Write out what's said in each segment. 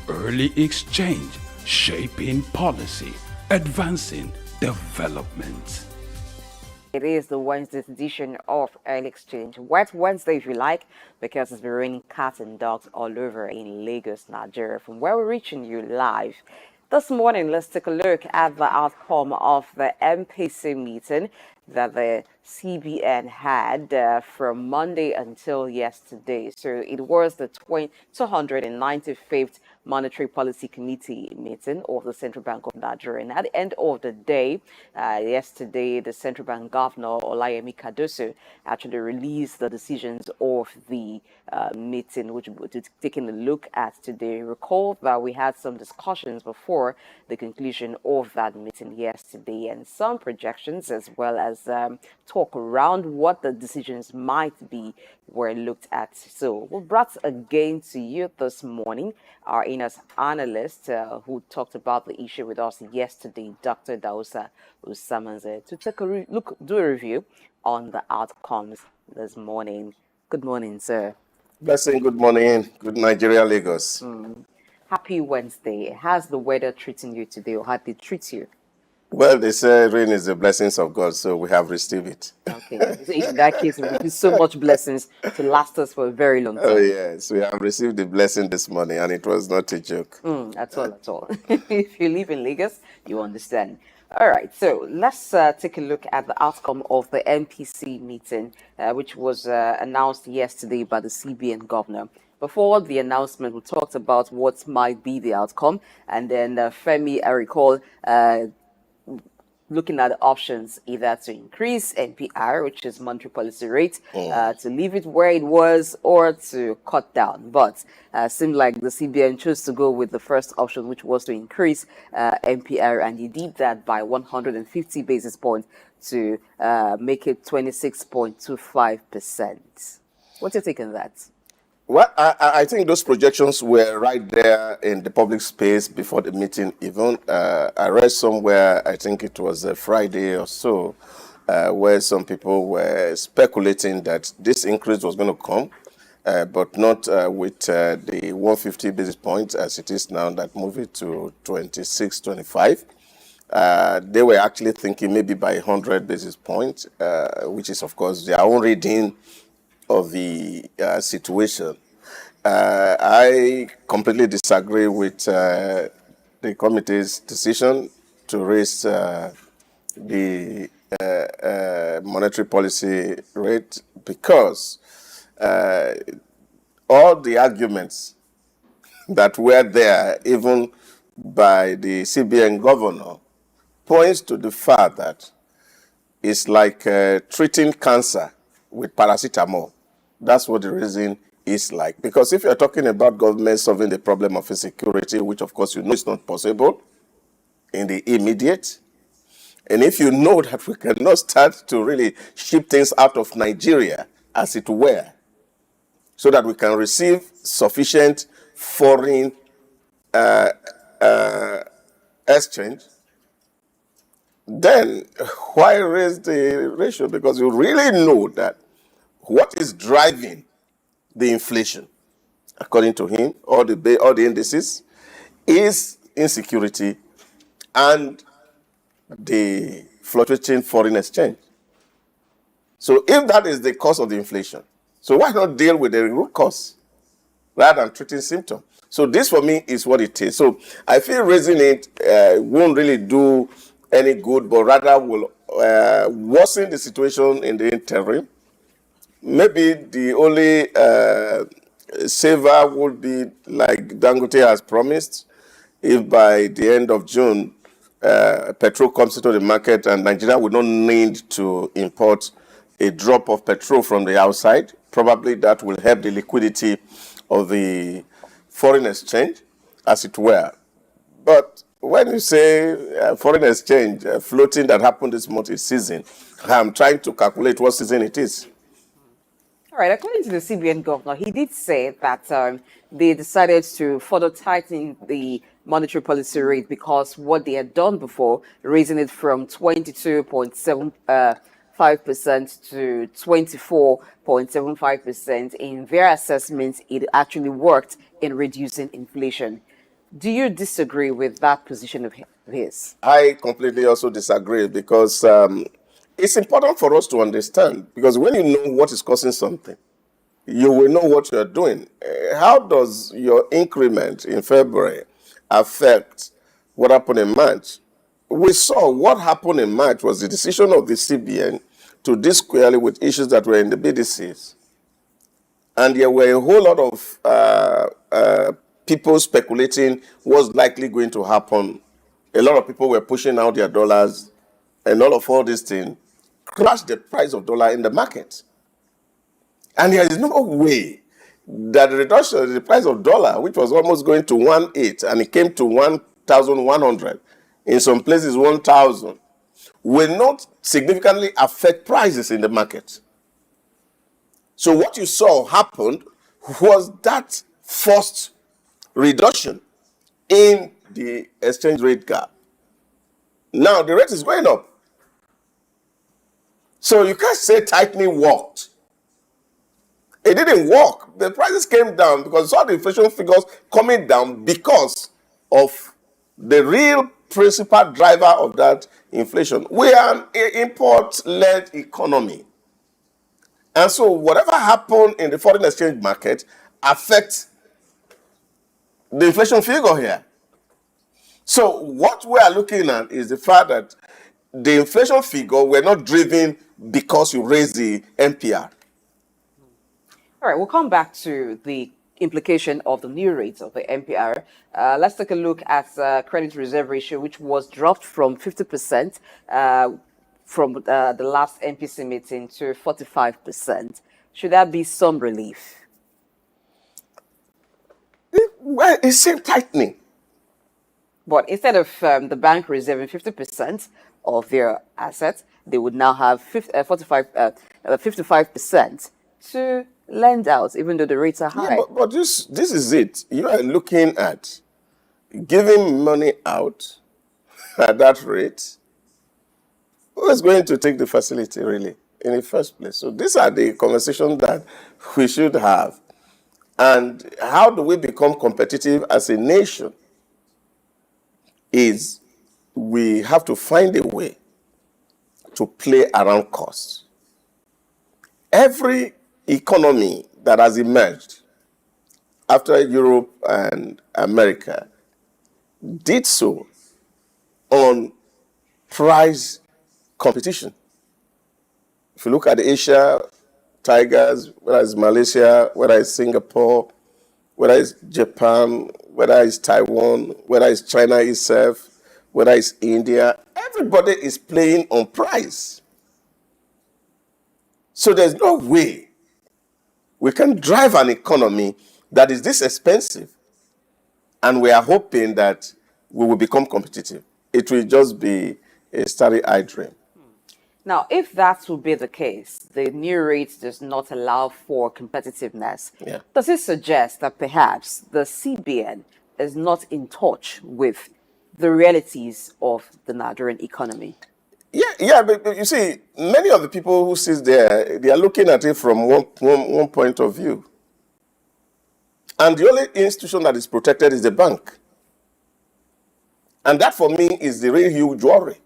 Early exchange, shaping policy, advancing development. It is the Wednesday's edition of Early Exchange. Wet Wednesday, if you like, because it's been raining cats and dogs all over in Lagos, Nigeria. From where we're reaching you live. This morning, let's take a look at the outcome of the MPC meeting that the CBN had from Monday until yesterday. So it was the 295th Monetary Policy Committee meeting of the Central Bank of Nigeria. And at the end of the day, yesterday, the Central Bank Governor, Olayemi Cardoso, actually released the decisions of the meeting, which we're taking a look at today. Recall that we had some discussions before the conclusion of that meeting yesterday and some projections as well as talk around what the decisions might be were looked at. So we brought again to you this morning our in-house analyst who talked about the issue with us yesterday, Dr. Idahosa Osamhanze, to take a do a review on the outcomes this morning. Good morning, sir. Blessing, good morning. Good Nigeria, Lagos. Happy Wednesday. How's the weather treating you today, or how did it treat you? Well, they say rain is the blessings of God, so we have received it. Okay, so in that case, we receive so much blessings to last us for a very long time. Oh, yes, we have received the blessing this morning, and it was not a joke. At all. If you live in Lagos, you understand. All right, so let's take a look at the outcome of the MPC meeting, which was announced yesterday by the CBN governor. Before the announcement, we talked about what might be the outcome, and then Femi, I recall, looking at the options either to increase NPR, which is monetary policy rate, to leave it where it was, or to cut down. But seemed like the CBN chose to go with the first option, which was to increase NPR, and he did that by 150 basis points to make it 26.25%. What's your take on that? Well, I think those projections were right there in the public space before the meeting even. I read somewhere, I think it was a Friday or so, where some people were speculating that this increase was going to come, but not with the 150 basis points as it is now, that move it to 26, 25. They were actually thinking maybe by 100 basis points, which is, of course, their own reading of the situation. I completely disagree with the committee's decision to raise the monetary policy rate because all the arguments that were there, even by the CBN governor, points to the fact that it's like treating cancer with paracetamol. That's what the reason is like. Because if you're talking about government solving the problem of insecurity, which of course you know is not possible in the immediate, and if you know that we cannot start to really ship things out of Nigeria, as it were, so that we can receive sufficient foreign exchange, then why raise the ratio? Because you really know that what is driving the inflation, according to him, all the indices, is insecurity and the fluctuating foreign exchange. So if that is the cause of the inflation, so why not deal with the root cause rather than treating symptoms? So this for me is what it is. So I feel raising it won't really do any good, but rather will worsen the situation in the interim. Maybe the only saver would be like Dangote has promised, if by the end of June petrol comes into the market and Nigeria would not need to import a drop of petrol from the outside. Probably that will help the liquidity of the foreign exchange, as it were. But when you say foreign exchange floating that happened this month is season, I'm trying to calculate what season it is. All right, according to the CBN governor, he did say that they decided to further tighten the monetary policy rate because what they had done before, raising it from 22.75% to 24.75%, in their assessments, it actually worked in reducing inflation. Do you disagree with that position of his? I completely also disagree because it's important for us to understand, because when you know what is causing something, you will know what you're doing. How does your increment in February affect what happened in March? We saw what happened in March was the decision of the CBN to deal squarely with issues that were in the BDCs. And there were a whole lot of people speculating what's likely going to happen. A lot of people were pushing out their dollars, and all these things crashed the price of dollar in the market. And there is no way that the reduction in the price of dollar, which was almost going to 1.8, and it came to 1,100, in some places 1,000, will not significantly affect prices in the market. So what you saw happened was that first reduction in the exchange rate gap. Now the rate is going up. So you can't say tightening worked. It didn't work. The prices came down because you saw the inflation figures coming down because of the real principal driver of that inflation. We are an import-led economy. And so whatever happened in the foreign exchange market affects the inflation figure here. So what we are looking at is the fact that the inflation figure were not driven because you raised the MPR. All right, we'll come back to the implication of the new rates of the MPR. Let's take a look at credit reserve ratio, which was dropped from 50% from the last MPC meeting to 45%. Should that be some relief? Well, it's still tightening. But instead of the bank reserving 50% of their assets, they would now have 55% to lend out, even though the rates are high. Yeah, but this is it. You are looking at giving money out at that rate. Who is going to take the facility, really, in the first place? So these are the conversations that we should have. And how do we become competitive as a nation? Is we have to find a way to play around costs. Every economy that has emerged after Europe and America did so on price competition. If you look at the Asia tigers, whether it's Malaysia, whether it's Singapore, whether it's Japan, whether it's Taiwan, whether it's China itself, whether it's India, everybody is playing on price. So there's no way we can drive an economy that is this expensive, and we are hoping that we will become competitive. It will just be a starry-eyed dream. Now, if that would be the case, the new rate does not allow for competitiveness. Yeah. Does it suggest that perhaps the CBN is not in touch with the realities of the Nigerian economy? Yeah, but you see, many of the people who sit there, they are looking at it from one point of view. And the only institution that is protected is the bank. And that, for me, is the real huge worry.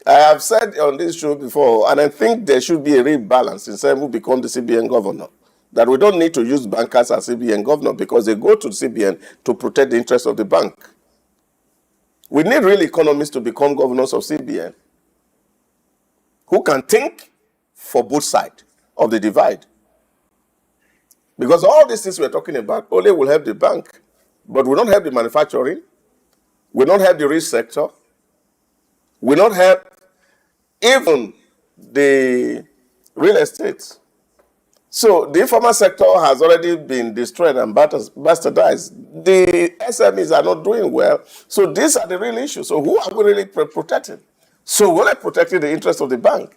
I have said on this show before, and I think there should be a real balance in saying who become the CBN governor. That we don't need to use bankers as CBN governor because they go to the CBN to protect the interests of the bank. We need real economists to become governors of CBN who can think for both sides of the divide. Because all these things we're talking about only will help the bank, but will not help the manufacturing, will not help the real sector, will not help even the real estate. So the informal sector has already been destroyed and bastardized. The SMEs are not doing well. So these are the real issues. So who are we really protecting? So we're not protecting the interest of the bank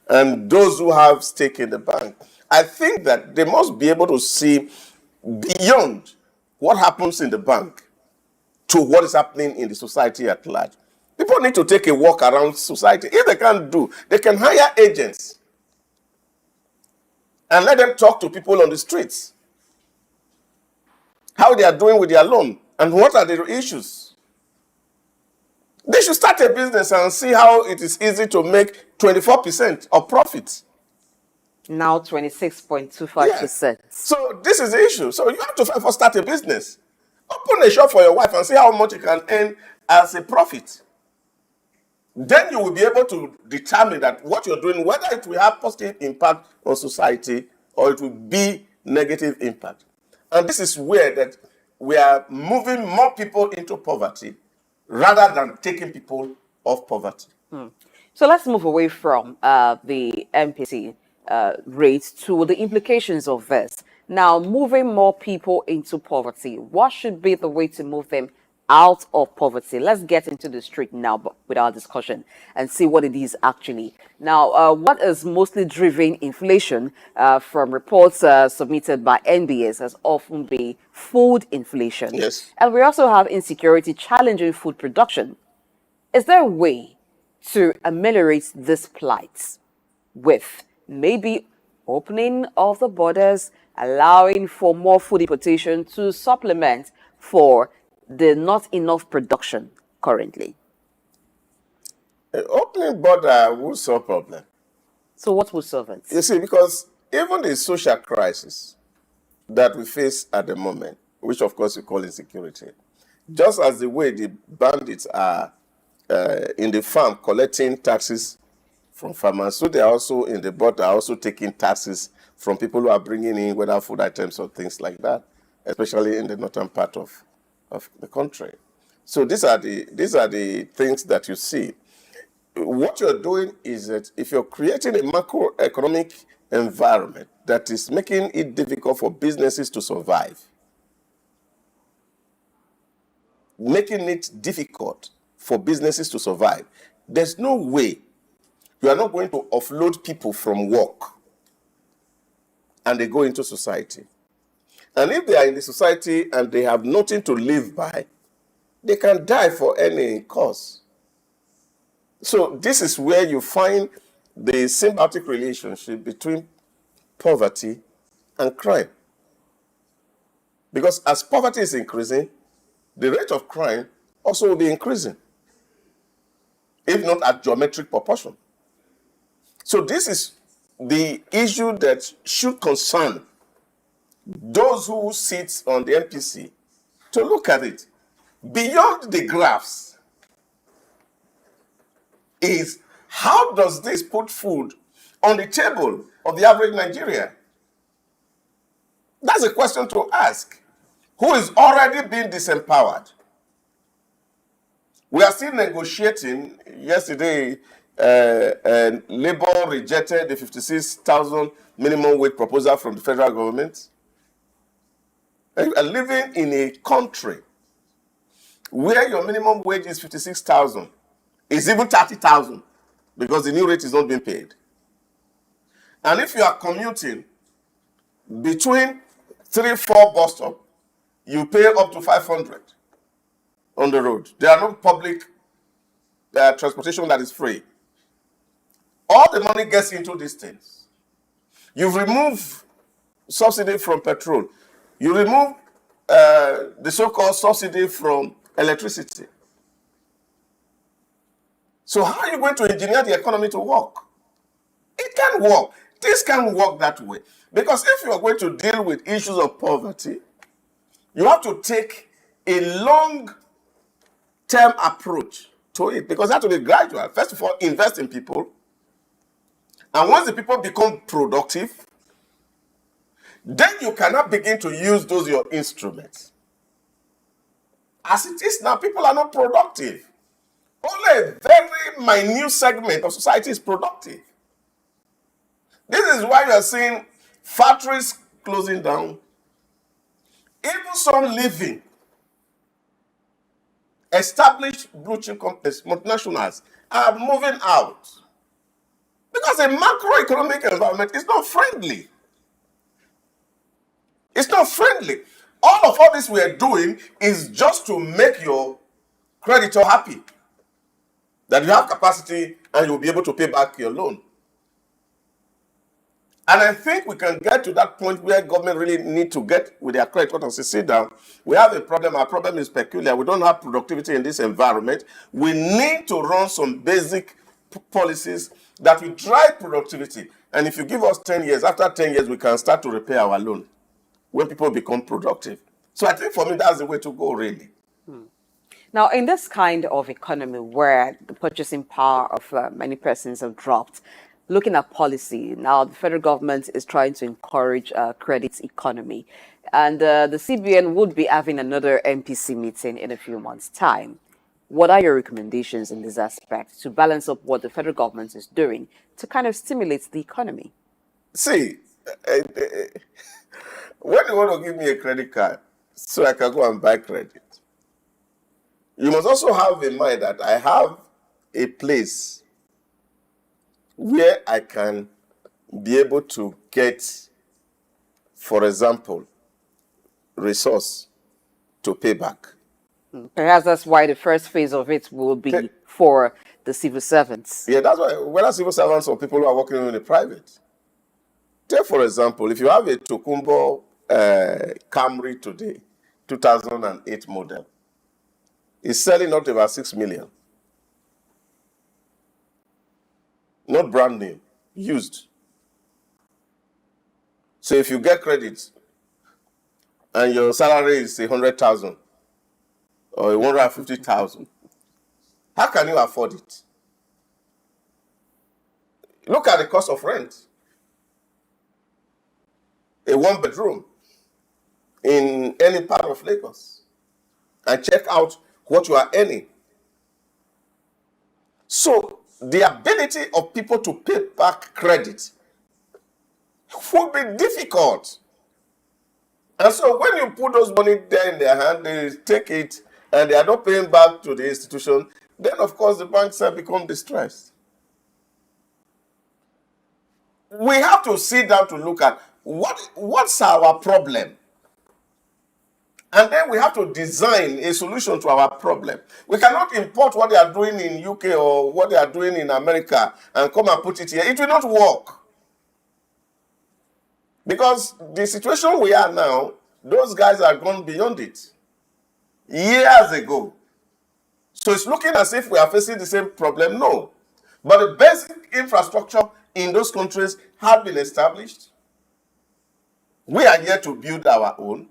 and those who have stake in the bank. I think that they must be able to see beyond what happens in the bank to what is happening in the society at large. People need to take a walk around society. If they can't do, they can hire agents and let them talk to people on the streets. how they are doing with their loan, and what are the issues. They should start a business and see how it is easy to make 24% of profit. Now 26.25%. Yes. So this is the issue. So you have to first start a business. Open a shop for your wife and see how much you can earn as a profit. Then you will be able to determine that what you're doing, whether it will have positive impact on society or it will be negative impact. And this is where that we are moving more people into poverty rather than taking people off poverty. So let's move away from the MPC rate to the implications of this. Now, moving more people into poverty, what should be the way to move them out of poverty? Let's get into the street now with our discussion and see what it is actually. Now, what is mostly driving inflation from reports submitted by NBS has often been food inflation. Yes. And we also have insecurity challenging food production. Is there a way to ameliorate this plight with maybe opening of the borders, allowing for more food importation to supplement for the not enough production currently? Opening border will solve problem. So what will solve it? You see, because even the social crisis that we face at the moment, which of course we call insecurity, just as the way the bandits are in the farm collecting taxes from farmers, so they are also in the border also taking taxes from people who are bringing in whether food items or things like that, especially in the northern part of the country. So these are the things that you see. What you're doing is that if you're creating a macroeconomic environment that is making it difficult for businesses to survive, making it difficult for businesses to survive, there's no way you are not going to offload people from work and they go into society. And if they are in the society and they have nothing to live by, they can die for any cause. So this is where you find the symbiotic relationship between poverty and crime. Because as poverty is increasing, the rate of crime also will be increasing, if not at geometric proportion. So this is the issue that should concern those who sit on the MPC to look at it. Beyond the graphs is how does this put food on the table of the average Nigerian? That's a question to ask. Who is already being disempowered? We are still negotiating. Yesterday, Labour rejected the 56,000 minimum wage proposal from the federal government. And you are living in a country where your minimum wage is 56,000, it's even 30,000 because the new rate is not being paid. And if you are commuting between 3-4 bus stops, you pay up to 500 on the road. There are no public transportation that is free. All the money gets into these things. You've removed subsidy from petrol. You remove the so-called subsidy from electricity. So how are you going to engineer the economy to work? It can't work. This can't work that way. Because if you are going to deal with issues of poverty, you have to take a long-term approach to it, because it has to be gradual. First of all, invest in people. And once the people become productive, then you cannot begin to use those your instruments. As it is now, people are not productive. Only a very minute segment of society is productive. This is why you are seeing factories closing down. Even some living, established blue chip companies, multinationals, are moving out. Because the macroeconomic environment is not friendly. It's not friendly. All this we are doing is just to make your creditor happy that you have capacity and you'll be able to pay back your loan. And I think we can get to that point where government really need to get with their credit and say, sit down, we have a problem, our problem is peculiar, we don't have productivity in this environment. We need to run some basic policies that will drive productivity. And if you give us 10 years, after 10 years, we can start to repay our loan when people become productive. So I think for me, that's the way to go, really. Now, in this kind of economy where the purchasing power of many persons have dropped, looking at policy, now the federal government is trying to encourage credit economy. And the CBN would be having another MPC meeting in a few months' time. What are your recommendations in this aspect to balance up what the federal government is doing to kind of stimulate the economy? See, when you want to give me a credit card so I can go and buy credit, you must also have in mind that I have a place where I can be able to get, for example, resource to pay back. Perhaps that's why the first phase of it will be for the civil servants. Yeah, that's why, whether civil servants or people who are working in the private. Take, for example, if you have a Tokumbo Camry today, 2008 model, it's selling not about 6 million. Not brand new, used. So if you get credit and your salary is 100,000 or 150,000, how can you afford it? Look at the cost of rent. A one-bedroom in any part of Lagos, and check out what you are earning. So the ability of people to pay back credit will be difficult. And so when you put those money there in their hand, they take it and they are not paying back to the institution, then of course the banks have become distressed. We have to sit down to look at what's our problem. And then we have to design a solution to our problem. We cannot import what they are doing in UK or what they are doing in America and come and put it here. It will not work. Because the situation we are now, those guys are gone beyond it years ago. So it's looking as if we are facing the same problem. No. But the basic infrastructure in those countries have been established. We are here to build our own.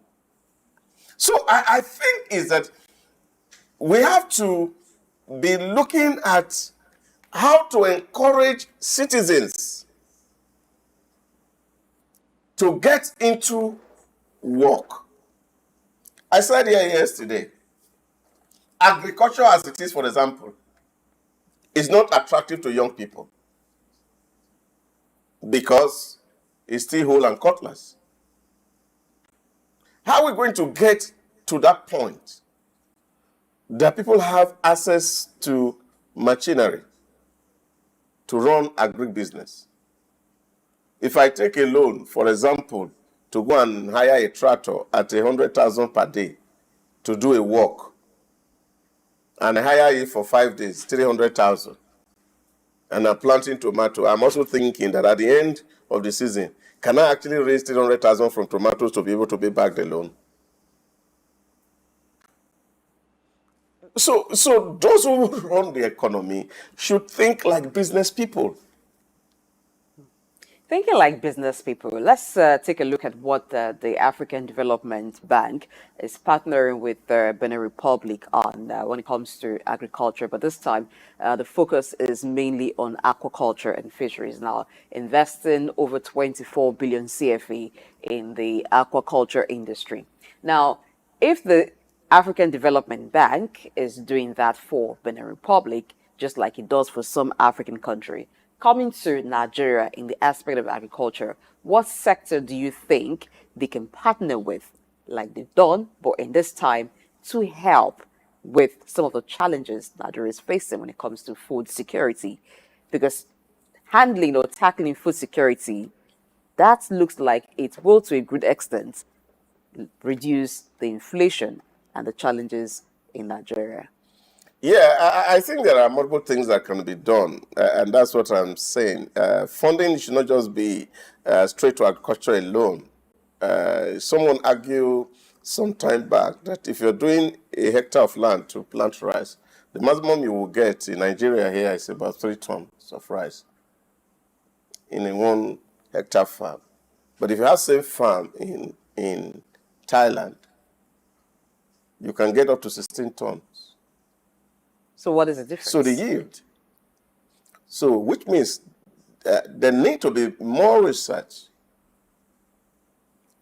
So I think is that we have to be looking at how to encourage citizens to get into work. I said here yesterday, agriculture as it is, for example, is not attractive to young people because it's still hoe and cutlass. How are we going to get to that point that people have access to machinery to run agribusiness? If I take a loan, for example, to go and hire a tractor at 100,000 per day to do a work, and I hire it for 5 days, 300,000, and I'm planting tomato, I'm also thinking that at the end of the season, can I actually raise 300,000 from tomatoes to be able to pay back the loan? So those who run the economy should think like business people. Thinking like business people, let's take a look at what the African Development Bank is partnering with the Benin Republic on when it comes to agriculture. But this time, the focus is mainly on aquaculture and fisheries. Now, investing over 24 billion CFA in the aquaculture industry. Now, if the African Development Bank is doing that for Benin Republic, just like it does for some African country, coming to Nigeria in the aspect of agriculture, what sector do you think they can partner with, like they've done, but in this time, to help with some of the challenges Nigeria is facing when it comes to food security? Because handling or tackling food security, that looks like it will, to a good extent, reduce the inflation and the challenges in Nigeria. Yeah, I think there are multiple things that can be done, and that's what I'm saying. Funding should not just be straight to agriculture alone. Someone argued some time back that if you're doing a hectare of land to plant rice, the maximum you will get in Nigeria here is about 3 tons of rice in a 1 hectare farm. But if you have same farm in Thailand, you can get up to 16 tons. So what is the difference? So the yield. So which means there need to be more research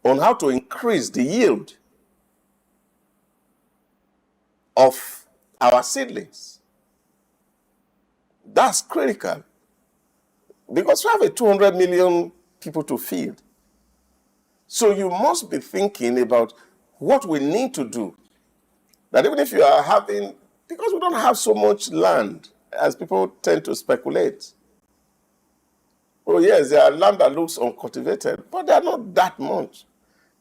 on how to increase the yield of our seedlings. That's critical. Because we have a 200 million people to feed. So you must be thinking about what we need to do. That even if you are having, because we don't have so much land as people tend to speculate. Oh yes, there are land that looks uncultivated, but they are not that much.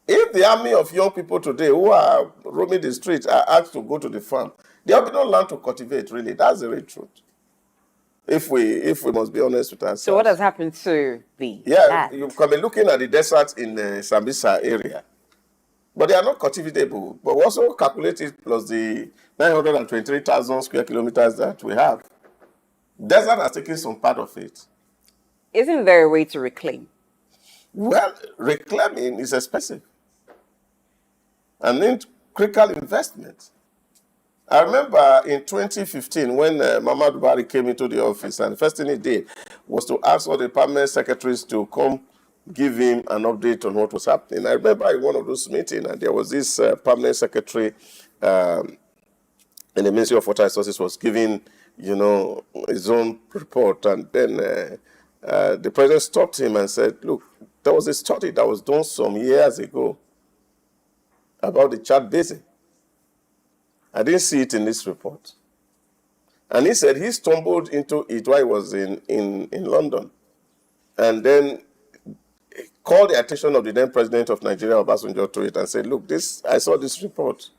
If the army of young people today who are roaming the streets are asked to go to the farm, there will be no land to cultivate, really. That's the real truth. If we must be honest with ourselves. So what has happened to the land? land? You can be looking at the deserts in the Sambisa area, but they are not cultivatable. But we also calculate it plus the 923,000 square kilometers that we have. Desert has taken some part of it. Isn't there a way to reclaim? Well, reclaiming is expensive and need critical investment. I remember in 2015 when Muhammadu Buhari came into the office, and the first thing he did was to ask all the permanent secretaries to come give him an update on what was happening. I remember in one of those meetings, and there was this permanent secretary in the Ministry of Water Resources was giving, his own report, and then the president stopped him and said, "Look, there was a study that was done some years ago about the Chad Basin. I didn't see it in this report." And he said he stumbled into it while he was in London, and then called the attention of the then president of Nigeria, Obasanjo, to it and said, "Look, I saw this report."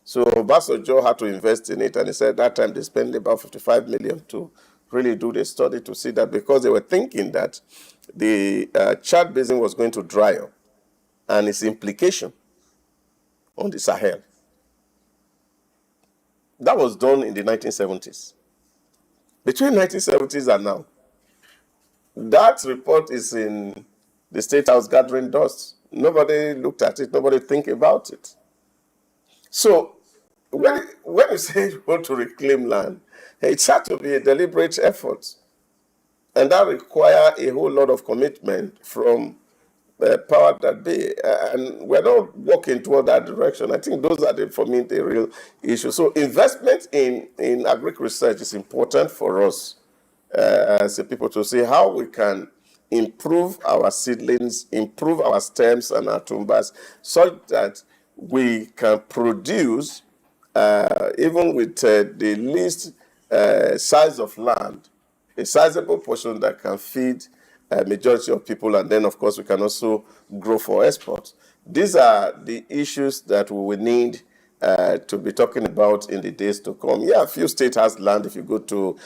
So Obasanjo had to invest in it, and he said that time they spent about 55 million to really do the study to see that, because they were thinking that the Chad Basin was going to dry up and its implication on the Sahel. That was done in the 1970s. Between 1970s and now, that report is in the State House gathering dust. Nobody looked at it. Nobody think about it. So when you say you want to reclaim land, it's had to be a deliberate effort. And that requires a whole lot of commitment from power that be, and we're not walking toward that direction. I think those are, for me, the real issue. So investment in agric research is important for us as a people to see how we can improve our seedlings, improve our stems and our tumbers, so that we can produce, even with the least size of land, a sizable portion that can feed a majority of people, and then of course we can also grow for export. These are the issues that we will need to be talking about in the days to come. Yeah, a few states has land. If you go to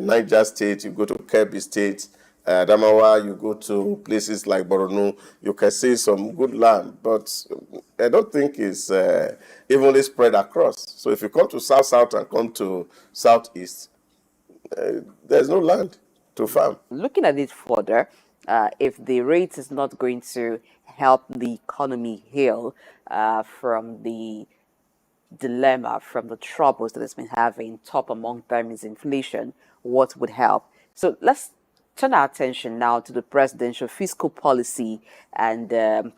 Niger State, you go to Kebbi State, Adamawa, you go to places like Borno, you can see some good land, but I don't think it's evenly spread across. So if you come to South and come to Southeast, there's no land to farm. Looking at it further, if the rate is not going to help the economy heal from the dilemma, from the troubles that it's been having, top among them is inflation, what would help? So let's turn our attention now to the Presidential Fiscal Policy and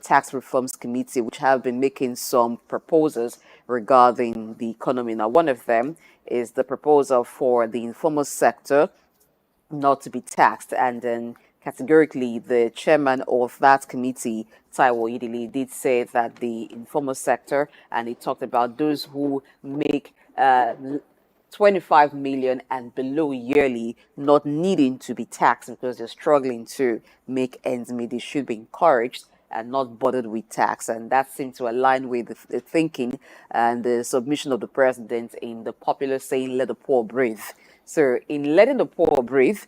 Tax Reforms Committee, which have been making some proposals regarding the economy. Now, one of them is the proposal for the informal sector not to be taxed, and then categorically the chairman of that committee, Taiwo Idili, did say that the informal sector, and he talked about those who make 25 million and below yearly, not needing to be taxed because they're struggling to make ends meet. They should be encouraged and not bothered with tax. And that seems to align with the thinking and the submission of the president in the popular saying, let the poor breathe. So in letting the poor breathe,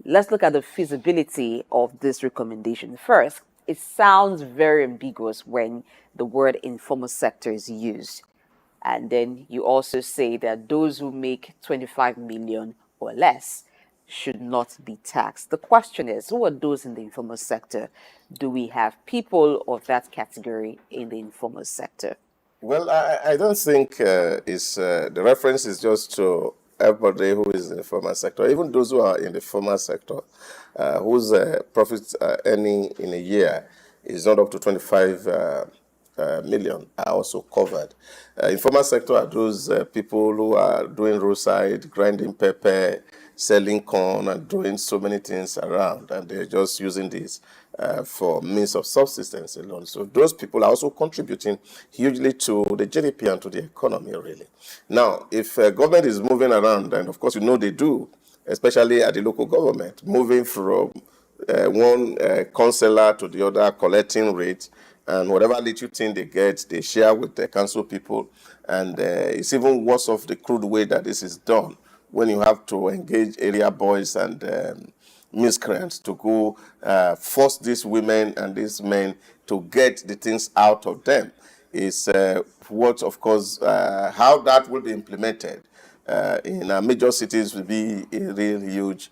let's look at the feasibility of this recommendation. First, it sounds very ambiguous when the word informal sector is used. And then you also say that those who make 25 million or less should not be taxed. The question is, who are those in the informal sector? Do we have people of that category in the informal sector? Well, I don't think the reference is just to everybody who is in the formal sector, even those who are in the formal sector, whose profits earning in a year is not up to 25 million are also covered. Informal sector are those people who are doing roadside, grinding pepper, selling corn, and doing so many things around, and they're just using this for means of subsistence alone. So those people are also contributing hugely to the GDP and to the economy, really. Now, if government is moving around, and of course you know they do, especially at the local government, moving from one councillor to the other, collecting rates, and whatever little thing they get, they share with the council people. And it's even worse of the crude way that this is done, when you have to engage area boys and miscreants to go force these women and these men to get the things out of them. Is what, of course, how that will be implemented in major cities will be a real huge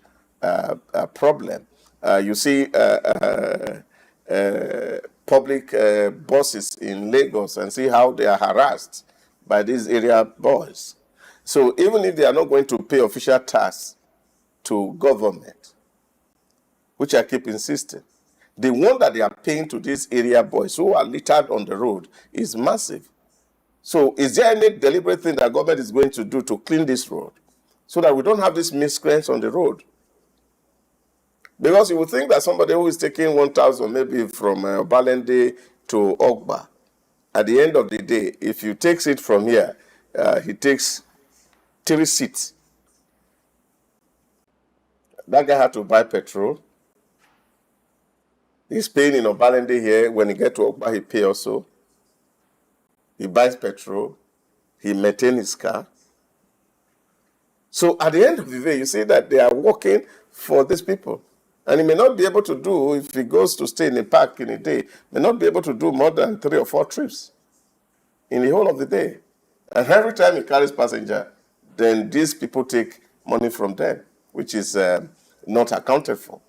problem. You see public buses in Lagos and see how they are harassed by these area boys. So even if they are not going to pay official tax to government, which I keep insisting, the one that they are paying to these area boys who are littered on the road is massive. So is there any deliberate thing that government is going to do to clean this road so that we don't have these miscreants on the road? Because you would think that somebody who is taking 1,000 maybe from Balende to Ogba, at the end of the day, if you take it from here, he takes 3 seats. That guy had to buy petrol. He's paying in Obalende here. When he gets to Ogba, he pays also. He buys petrol. He maintains his car. So at the end of the day, you see that they are working for these people. And he may not be able to do, if he goes to stay in a park in a day, may not be able to do more than 3 or 4 trips in the whole of the day. And every time he carries passenger, then these people take money from them, which is not accounted for.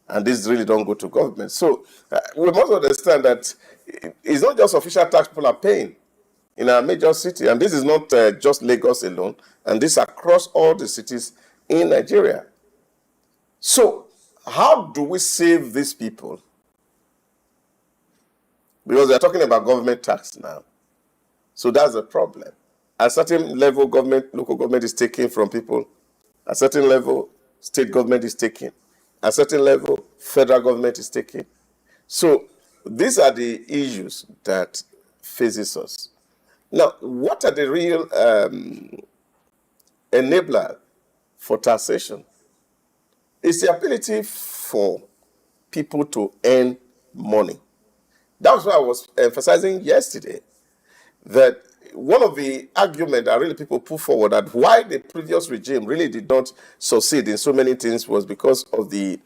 And these really don't go to government. So we must understand that it's not just official tax people are paying in our major city. And this is not just Lagos alone. And this across all the cities in Nigeria. So how do we save these people? Because we are talking about government tax now. So that's the problem. At a certain level, government, local government is taking from people. At a certain level, state government is taking. At a certain level, federal government is taking. So these are the issues that faces us. Now, what are the real enablers for taxation? It's the ability for people to earn money. That was what I was emphasizing yesterday, that one of the arguments that really people put forward that why the previous regime really did not succeed in so many things was because of the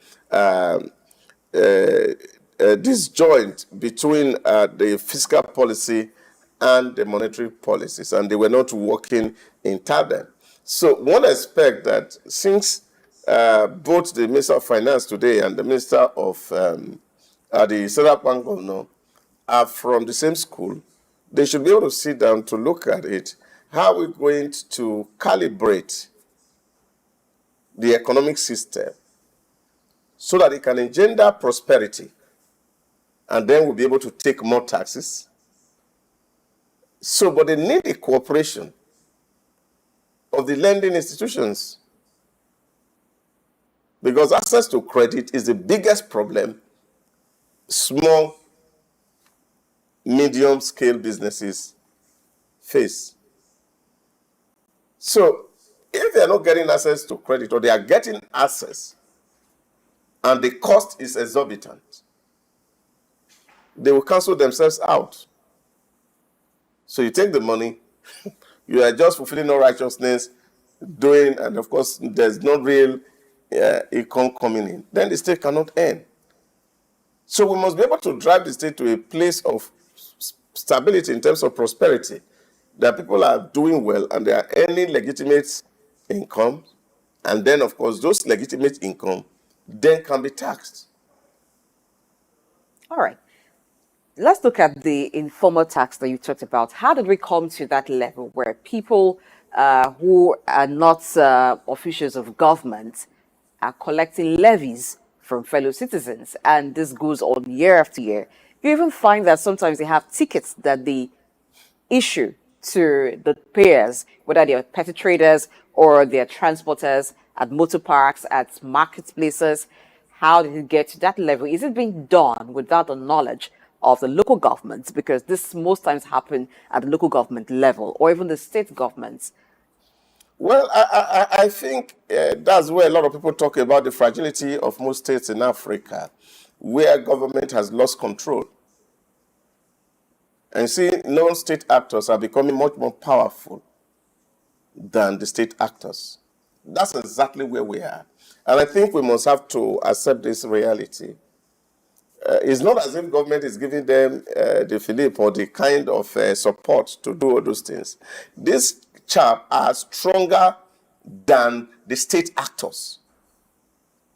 disjoint between the fiscal policy and the monetary policies, and they were not working in tandem. So one expects that since both the Minister of Finance today and the Minister of the Central Bank Governor are from the same school, they should be able to sit down to look at it. How are we going to calibrate the economic system so that it can engender prosperity, and then we'll be able to take more taxes? So, but they need the cooperation of the lending institutions, because access to credit is the biggest problem small, medium-scale businesses face. So, if they are not getting access to credit, or they are getting access and the cost is exorbitant, they will cancel themselves out. So you take the money, you are just fulfilling no righteousness, doing, and of course, there's no real income coming in. Then the state cannot earn. So we must be able to drive the state to a place of stability in terms of prosperity, that people are doing well and they are earning legitimate income, and then, of course, those legitimate income then can be taxed. All right. Let's look at the informal tax that you talked about. How did we come to that level where people who are not officials of government are collecting levies from fellow citizens? And this goes on year after year. You even find that sometimes they have tickets that they issue to the payers, whether they are petty traders or they are transporters at motor parks, at marketplaces. How did it get to that level? Is it being done without the knowledge of the local governments? Because this most times happen at the local government level or even the state governments. Well, I think that's where a lot of people talk about the fragility of most states in Africa, where government has lost control. And see, non-state actors are becoming much more powerful than the state actors. That's exactly where we are. And I think we must have to accept this reality. It's not as if government is giving them the fillip or the kind of support to do all those things. This chap are stronger than the state actors.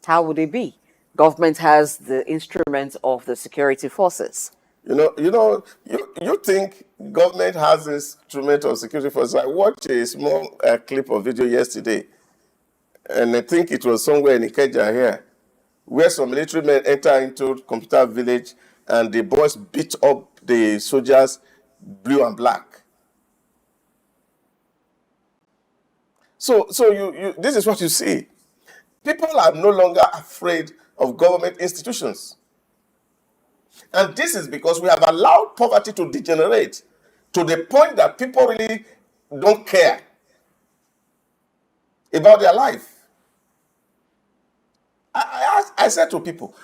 How would it be? Government has the instruments of the security forces. You think government has this instrument of security forces. I watched a small clip of video yesterday, and I think it was somewhere in Ikeja here, where some military men enter into computer village and the boys beat up the soldiers blue and black. So this is what you see. People are no longer afraid of government institutions. And this is because we have allowed poverty to degenerate to the point that people really don't care about their life. I said to people,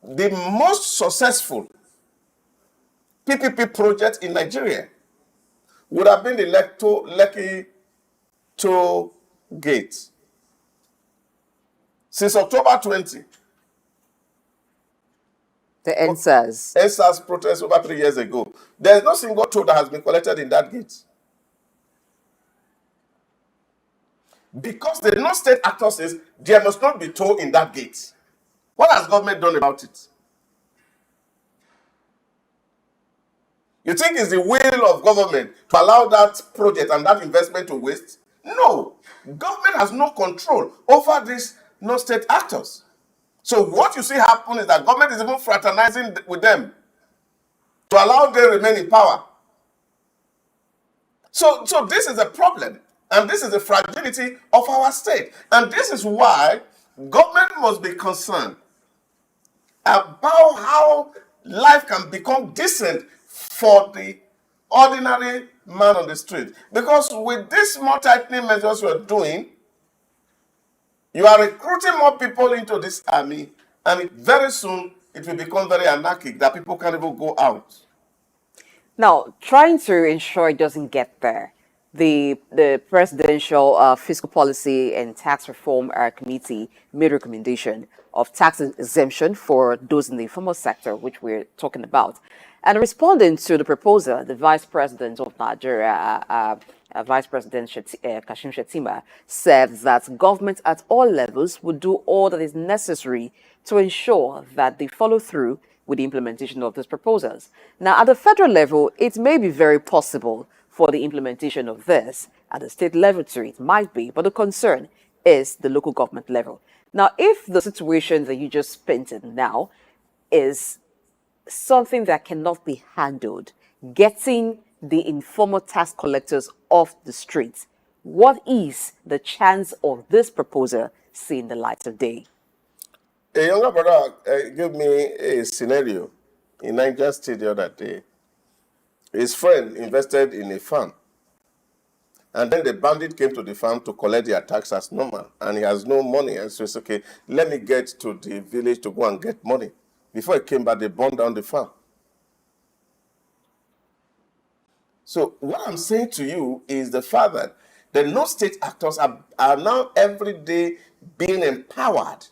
the most successful PPP project in Nigeria would have been the Lekki toll gate. Since October 20, The NSAS. NSAS protest over 3 years ago, there's no single toll that has been collected in that gate. Because the non-state actor says there must not be toll in that gate. What has government done about it? You think it's the will of government to allow that project and that investment to waste? No. Government has no control over these non-state actors. So what you see happen is that government is even fraternizing with them to allow them to remain in power. So this is a problem, and this is the fragility of our state. And this is why government must be concerned about how life can become decent for the ordinary man on the street. Because with these more tightening measures you are doing, you are recruiting more people into this army, and very soon it will become very anarchic that people can't even go out. Now, trying to ensure it doesn't get there, the Presidential Fiscal Policy and Tax Reform Committee made a recommendation of tax exemption for those in the informal sector, which we're talking about. And responding to the proposal, the Vice President of Nigeria, Vice President Kashim Shettima, said that government at all levels would do all that is necessary to ensure that they follow through with the implementation of these proposals. Now, at the federal level, it may be very possible for the implementation of this. At the state level too, it might be, but the concern is the local government level. Now, if the situation that you just painted now is something that cannot be handled, getting the informal tax collectors off the streets, what is the chance of this proposal seeing the light of day? A younger brother gave me a scenario in Niger State the other day. His friend invested in a farm, and then the bandit came to the farm to collect their tax as normal, and he has no money, and so it's okay, let me get to the village to go and get money. Before he came back, they burned down the farm. So what I'm saying to you is the fact that the non-state actors are now every day being empowered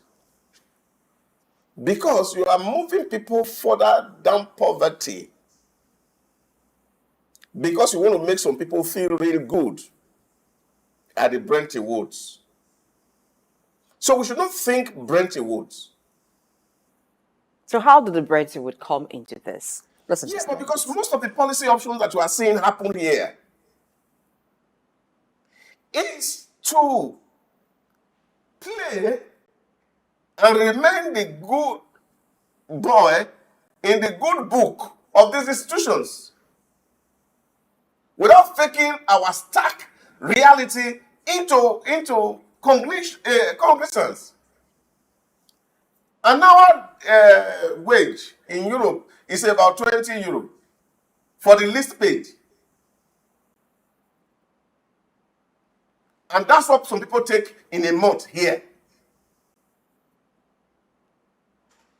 because you are moving people further down poverty because you want to make some people feel real good at the Brenty Woods. So we should not think Brenty Woods. So how did the Brexit would come into this? Listen, Yeah, just but because most of the policy options that you are seeing happen here is to play and remain the good boy in the good book of these institutions without faking our stark reality into cognizance. And our wage in Europe is about 20 euro for the least paid. And that's what some people take in a month here.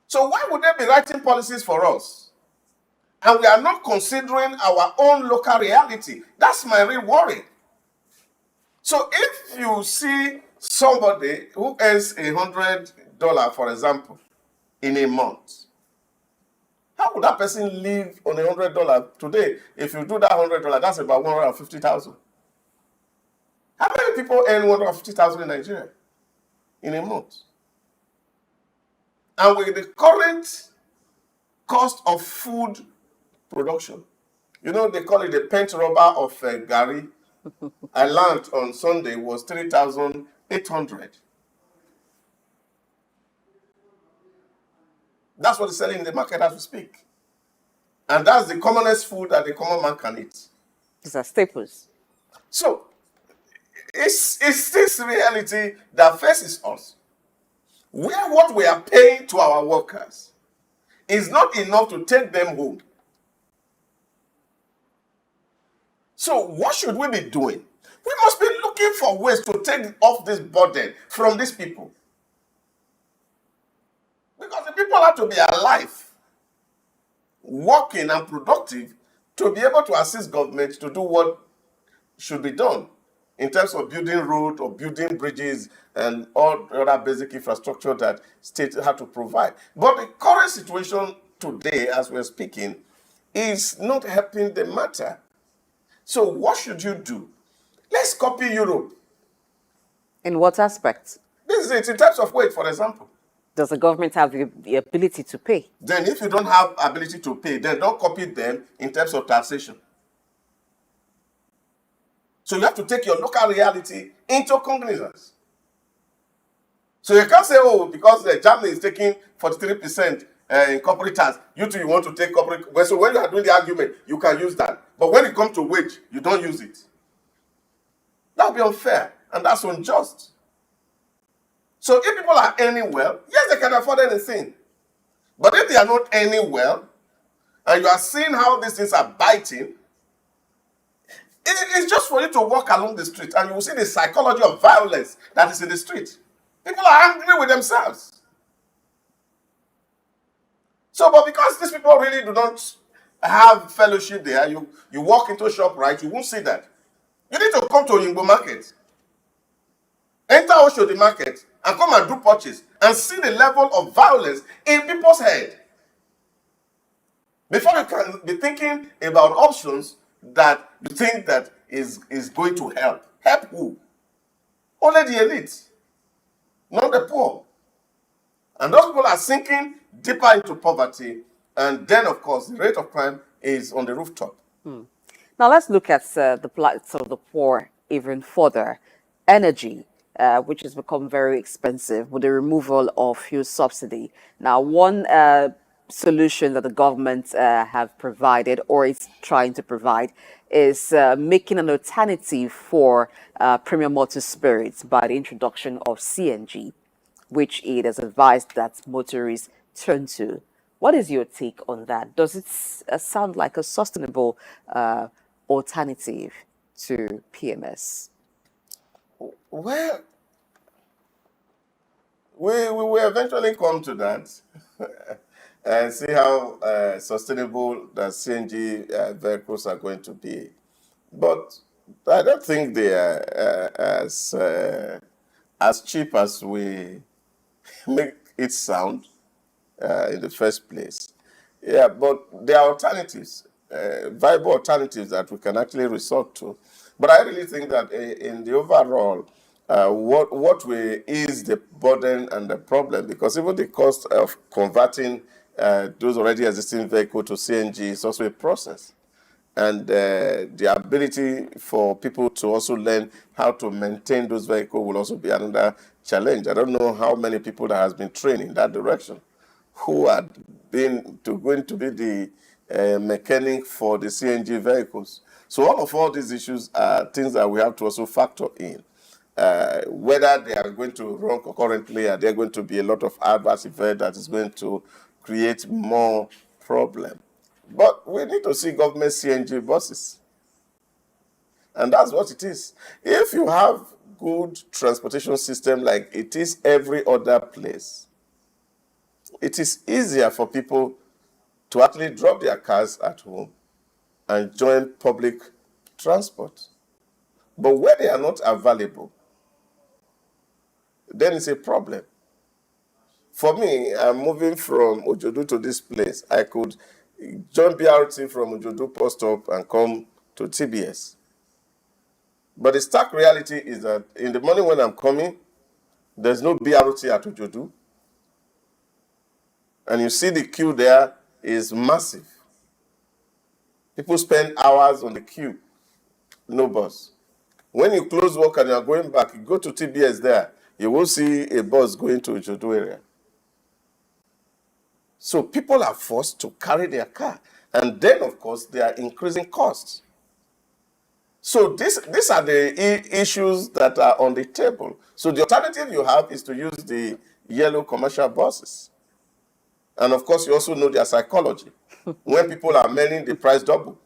So why would they be writing policies for us? And we are not considering our own local reality. That's my real worry. So if you see somebody who earns $100, for example, in a month, how would that person live on $100 today? If you do that $100, that's about 150,000. How many people earn 150,000 in Nigeria in a month? And with the current cost of food production, you know, they call it the pent rubber of Gary. I learned on Sunday was 3,800. That's what is selling in the market as we speak. And that's the commonest food that the common man can eat. these are staples. So, it's this reality that faces us, where what we are paying to our workers is not enough to take them home. So what should we be doing? We must be looking for ways to take off this burden from these people. Because the people have to be alive, working and productive to be able to assist government to do what should be done in terms of building roads or building bridges and all other basic infrastructure that states have to provide. But the current situation today, as we're speaking, is not helping the matter. So what should you do? Let's copy Europe. In what aspect? This is it in terms of wage, for example. Does the government have the ability to pay? Then if you don't have ability to pay, then don't copy them in terms of taxation. So you have to take your local reality into cognizance. So you can't say, oh, because Germany is taking 43% in corporate tax, you too, you want to take corporate. Well, so when you are doing the argument, you can use that. But when it comes to wage, you don't use it. That would be unfair, and that's unjust. So if people are earning well, yes, they can afford anything. But if they are not earning well, and you are seeing how these things are biting, it's just for you to walk along the street and you will see the psychology of violence that is in the street. People are angry with themselves. So, but because these people really do not have fellowship there, you walk into a shop, right, you won't see that. You need to come to Oyingbo market, enter Oshodi market, and come and do purchase and see the level of violence in people's head. Before you can be thinking about options that you think that is going to help. Help who? Only the elite, not the poor. And those people are sinking deeper into poverty. And then, of course, the rate of crime is on the rooftop. Now let's look at the plight of the poor even further. Energy, which has become very expensive with the removal of fuel subsidy. Now, one solution that the government have provided or is trying to provide is making an alternative for premium motor spirits by the introduction of CNG, which it has advised that motorists turn to. What is your take on that? Does it sound like a sustainable alternative to PMS? Well, we will eventually come to that and see how sustainable the CNG vehicles are going to be. But I don't think they are as cheap as we make it sound in the first place. Yeah, but there are alternatives, viable alternatives that we can actually resort to. But I really think that in the overall, what will ease the burden and the problem, because even the cost of converting those already existing vehicles to CNG is also a process. And the ability for people to also learn how to maintain those vehicles will also be another challenge. I don't know how many people that has been trained in that direction who are going to be the mechanic for the CNG vehicles. So all these issues are things that we have to also factor in. Whether they are going to run concurrently, are there going to be a lot of adverse event that is going to create more problem. But we need to see government CNG buses. And that's what it is. If you have good transportation system like it is every other place, it is easier for people to actually drop their cars at home and join public transport. But where they are not available, then it's a problem. For me, I'm moving from Ojodu to this place. I could join BRT from Ojodu post stop and come to TBS. But the stark reality is that in the morning when I'm coming, there's no BRT at Ojodu. And you see the queue there is massive. People spend hours on the queue, no bus. When you close work and you are going back, you go to TBS there, you will see a bus going to Ojodu area. So people are forced to carry their car. And then, of course, they are increasing costs. So these are the issues that are on the table. So the alternative you have is to use the yellow commercial buses. And of course, you also know their psychology. When people are mailing, the price double.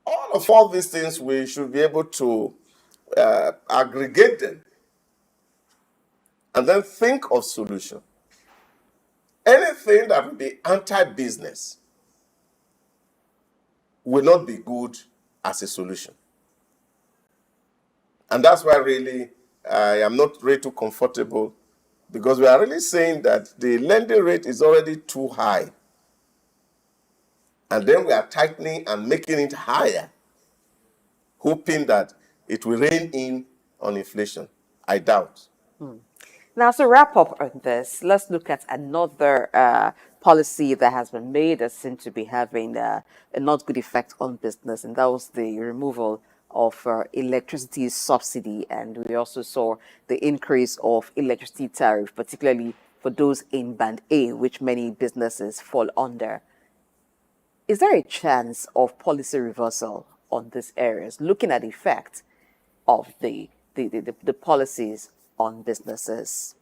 All these things, we should be able to aggregate them and then think of solution. Anything that will be anti-business will not be good as a solution. And that's why really I am not really too comfortable, because we are really saying that the lending rate is already too high. And then we are tightening and making it higher, hoping that it will rein in on inflation. I doubt. Now, to wrap up on this, let's look at another policy that has been made that seems to be having a not good effect on business, and that was the removal of electricity subsidy. And we also saw the increase of electricity tariff, particularly for those in Band A, which many businesses fall under. Is there a chance of policy reversal on these areas, looking at the effect of the policies on businesses?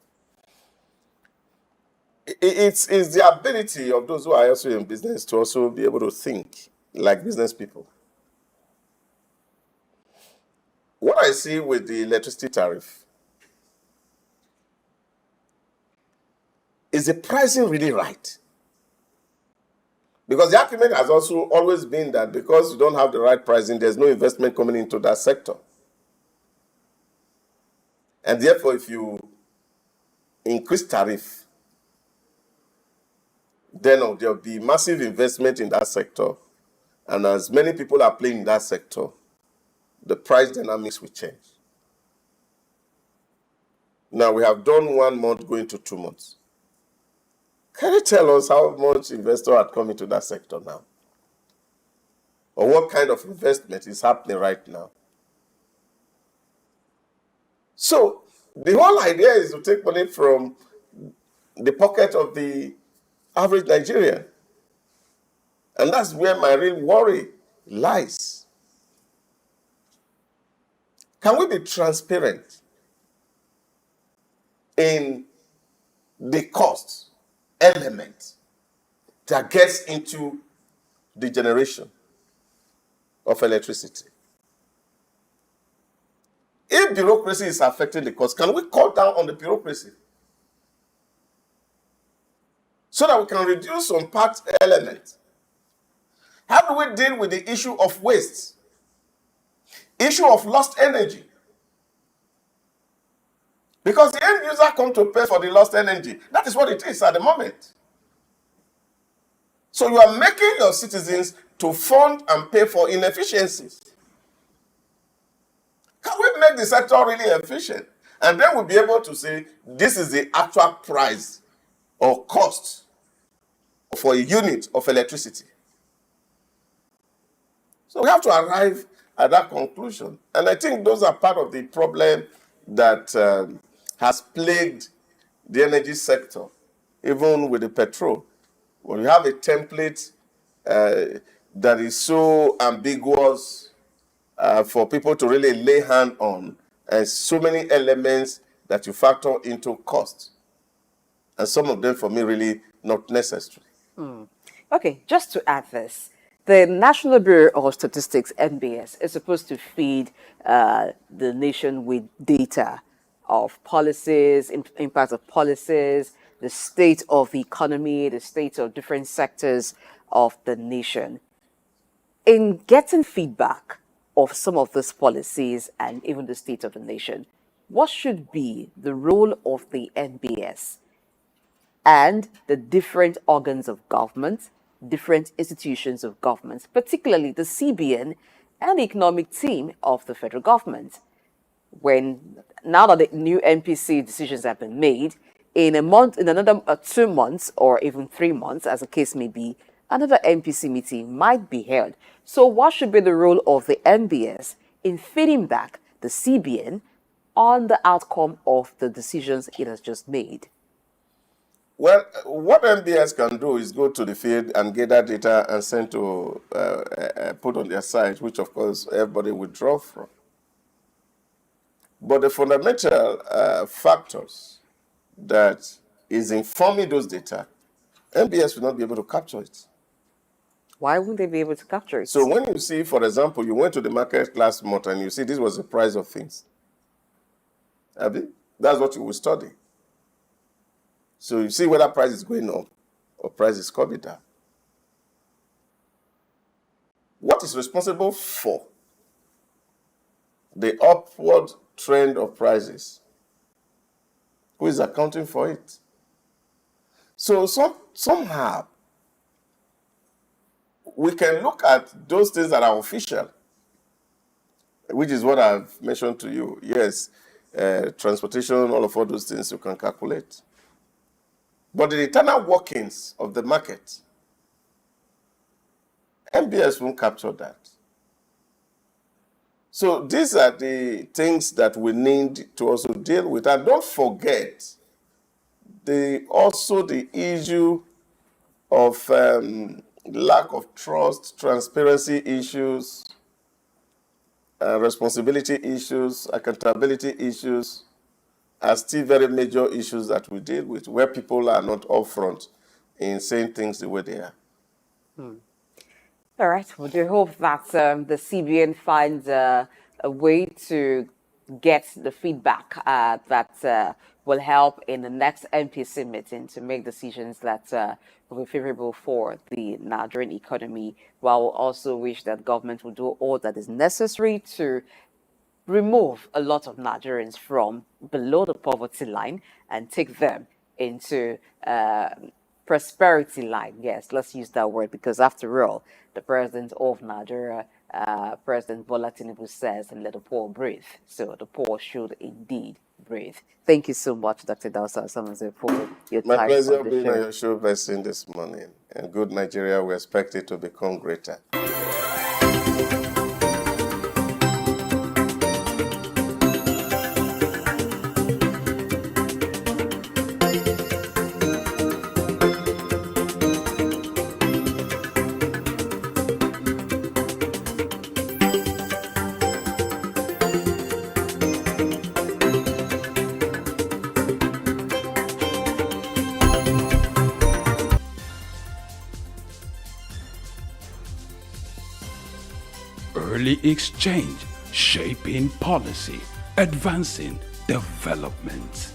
It's the ability of those who are also in business to also be able to think like business people. What I see with the electricity tariff, is the pricing really right? Because the argument has also always been that because you don't have the right pricing, there's no investment coming into that sector. And therefore, if you increase tariff, then there'll be massive investment in that sector. And as many people are playing in that sector, the price dynamics will change. Now, we have done 1 month going to 2 months. Can you tell us how much investor had come into that sector now? Or what kind of investment is happening right now? So, the whole idea is to take money from the pocket of the average Nigerian. And that's where my real worry lies. Can we be transparent in the cost element that gets into the generation of electricity? If bureaucracy is affecting the cost, can we cut down on the bureaucracy so that we can reduce some part element? How do we deal with the issue of waste? Issue of lost energy? Because the end user comes to pay for the lost energy. That is what it is at the moment. So you are making your citizens to fund and pay for inefficiencies. Can we make the sector really efficient? And then we'll be able to say, this is the actual price or cost for a unit of electricity. So we have to arrive at that conclusion. And I think those are part of the problem that has plagued the energy sector, even with the petrol. When you have a template that is so ambiguous for people to really lay hand on, and so many elements that you factor into cost. And some of them, for me, really not necessary. Okay, just to add this, the National Bureau of Statistics, NBS, is supposed to feed the nation with data of policies, impact of policies, the state of the economy, the state of different sectors of the nation. In getting feedback of some of these policies and even the state of the nation, what should be the role of the NBS and the different organs of government, different institutions of government, particularly the CBN and the economic team of the federal government? Now that the new MPC decisions have been made, in a month, in another 2 months, or even 3 months, as the case may be, another MPC meeting might be held. So what should be the role of the NBS in feeding back the CBN on the outcome of the decisions it has just made? Well, what MBS can do is go to the field and gather data and send to put on their site, which of course everybody will draw from. But the fundamental factors that is informing those data, MBS will not be able to capture it. Why wouldn't they be able to capture it? So when you see, for example, you went to the market last month and you see this was the price of things, that's what you will study. So you see whether price is going up or price is coming down. What is responsible for the upward trend of prices? Who is accounting for it? So somehow we can look at those things that are official, which is what I've mentioned to you. Yes, transportation, all those things you can calculate. But the internal workings of the market, MBS won't capture that. So these are the things that we need to also deal with. And don't forget also the issue of lack of trust, transparency issues, responsibility issues, accountability issues are still very major issues that we deal with, where people are not upfront in saying things the way they are. All right. Well, we hope that the CBN finds a way to get the feedback that will help in the next MPC meeting to make decisions that will be favorable for the Nigerian economy, while we also wish that government will do all that is necessary to remove a lot of Nigerians from below the poverty line and take them into prosperity line. Yes, let's use that word, because after all, the president of Nigeria, President Bola Tinubu, says, "Let the poor breathe." So the poor should indeed breathe. Thank you so much, Dr. Idahosa Osamhanze, for your time. My pleasure being on your show person this morning. And good Nigeria, we expect it to become greater. Early exchange, shaping policy, advancing development.